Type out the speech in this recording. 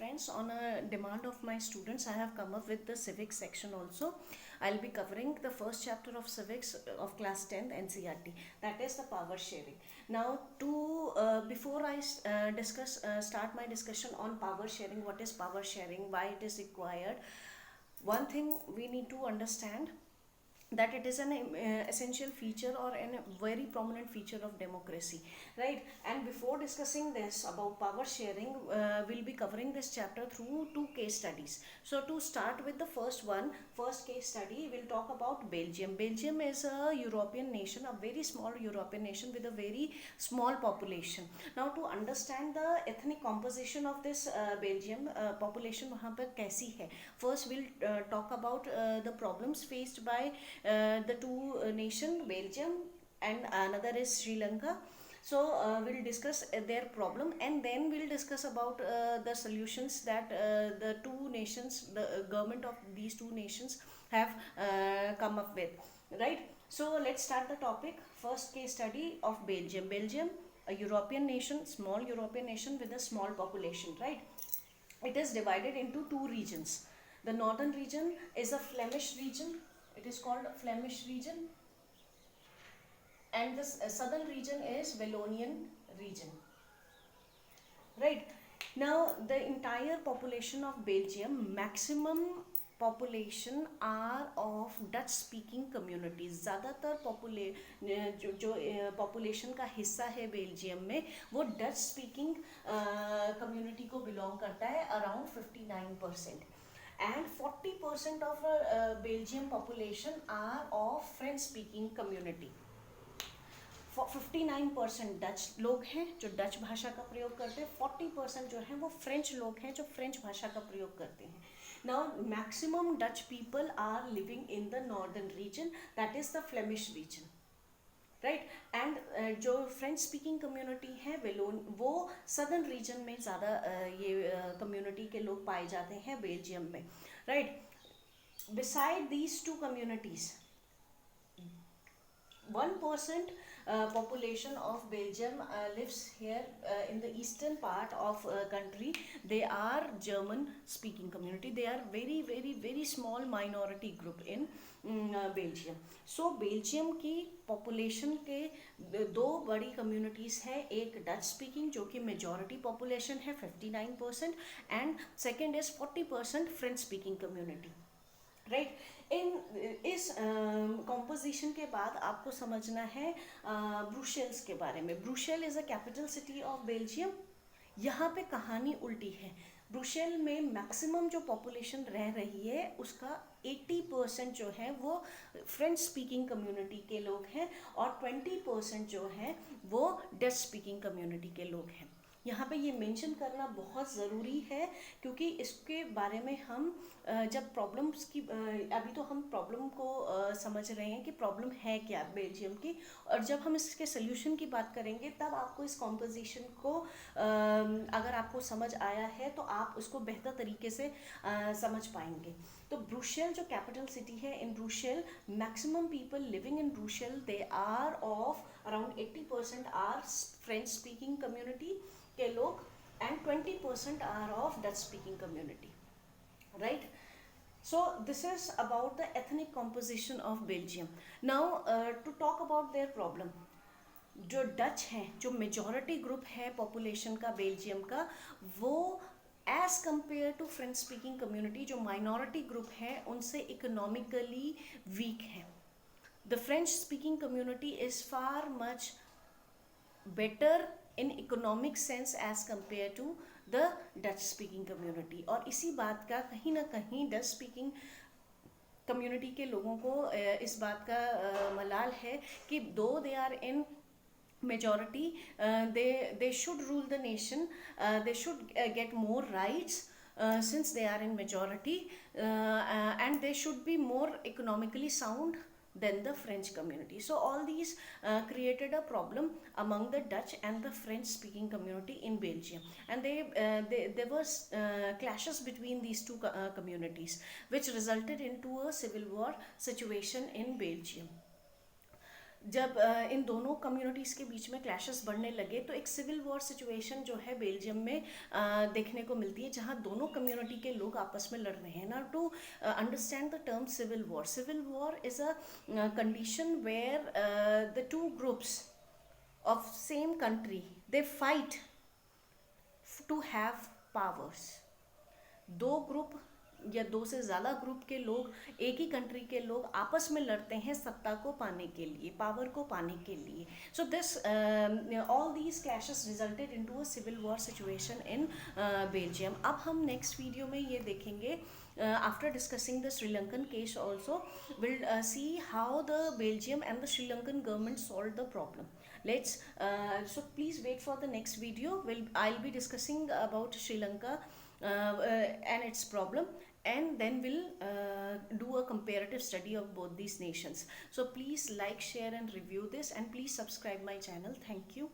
friends, on a demand of my students, I have come up with the civics section also. I'll be covering the first chapter of civics of class 10th NCERT, that is the power sharing. Now, before I start my discussion on power sharing, what is power sharing, why it is required, one thing we need to understand that it is an essential feature or a very prominent feature of democracy, right? And before discussing this about power sharing, we'll be covering this chapter through two case studies. So to start with the first case study, we'll talk about Belgium. Belgium is a European nation, a very small European nation with a very small population. Now to understand the ethnic composition of this Belgium population वहाँ पर कैसी है, first we'll talk about the problems faced by the two nation, Belgium and another is Sri Lanka. So we'll discuss their problem, and then we'll discuss about the solutions that the two nations, the government of these two nations have come up with, right? So let's start the topic. First case study of Belgium. Belgium, a European nation, small European nation with a small population, right? It is divided into two regions. The northern region is a Flemish region. It is called Flemish region, and the southern region is Wallonian region, right? Now the entire population of Belgium, maximum population are of Dutch speaking communities. ज़्यादातर जो population का हिस्सा है Belgium में वो Dutch speaking community को belong करता है, around 59%. And 40% of Belgium population are of French speaking community. 59% Dutch लोग हैं जो डच भाषा का प्रयोग करते हैं, 40% जो हैं वो फ्रेंच लोग हैं जो फ्रेंच भाषा का प्रयोग करते हैं. Now maximum Dutch people are living in the northern region, that is the Flemish region, right. And जो फ्रेंच स्पीकिंग कम्युनिटी है वो सदर्न रीजन में ज़्यादा ये कम्युनिटी के लोग पाए जाते हैं बेल्जियम में, right. Beside these two communities, 1% population of Belgium lives here in the eastern part of country. They are German speaking community. They are very very very small minority group in Belgium. So Belgium की population के दो बड़ी communities है, एक Dutch speaking जो कि majority population है 59%, and second is 40% French speaking community, right. इस कॉम्पोजिशन के बाद आपको समझना है ब्रुसेल्स के बारे में. Brussels is a capital city of Belgium. यहाँ पे कहानी उल्टी है. ब्रुसेल में मैक्सिमम जो पॉपुलेशन रह रही है उसका 80% जो है वो फ्रेंच स्पीकिंग कम्युनिटी के लोग हैं और 20% जो है वो डच स्पीकिंग कम्युनिटी के लोग हैं. यहाँ पे ये मेंशन करना बहुत ज़रूरी है क्योंकि इसके बारे में हम जब प्रॉब्लम्स की अभी तो हम प्रॉब्लम को समझ रहे हैं कि प्रॉब्लम है क्या बेल्जियम की, और जब हम इसके सोल्यूशन की बात करेंगे तब आपको इस कॉम्पोजिशन को अगर आपको समझ आया है तो आप उसको बेहतर तरीके से समझ पाएंगे. तो ब्रुसेल जो कैपिटल सिटी है, in Brussels maximum people living in Brussels they are of around 80% are French speaking community के लोग and 20% are of Dutch speaking community, right? So this is about the ethnic composition of Belgium. Now to talk about their problem, जो Dutch हैं, जो majority group है population का Belgium का, वो as compare to French speaking community जो minority group है उनसे इकोनॉमिकली वीक है. The French speaking community is far much better in economic sense as compared to the Dutch speaking community. और इसी बात का कहीं ना कहीं Dutch speaking community के लोगों को इस बात का मलाल है कि though they are in majority, they should rule the nation, they should get more rights since they are in majority, and they should be more economically sound than the French community. So all these created a problem among the Dutch and the French speaking community in Belgium, and there was clashes between these two communities which resulted into a civil war situation in Belgium. जब इन दोनों communities के बीच में clashes बढ़ने लगे तो एक civil war situation जो है बेल्जियम में देखने को मिलती है, जहाँ दोनों कम्युनिटी के लोग आपस में लड़ रहे हैं ना। To understand the term civil war is a condition where the two groups of same country they fight to have powers। दो ग्रुप या दो से ज़्यादा ग्रुप के लोग, एक ही कंट्री के लोग आपस में लड़ते हैं सत्ता को पाने के लिए, पावर को पाने के लिए। So this all these clashes resulted into a civil war situation in Belgium. अब हम नेक्स्ट वीडियो में ये देखेंगे, after discussing the Sri Lankan case also, we'll see how the Belgium and the Sri Lankan government solved the problem. Let's so please wait for the next video. I'll be discussing about Sri Lanka and its problem, and then we'll do a comparative study of both these nations. So please like, share and review this, and please subscribe my channel. Thank you.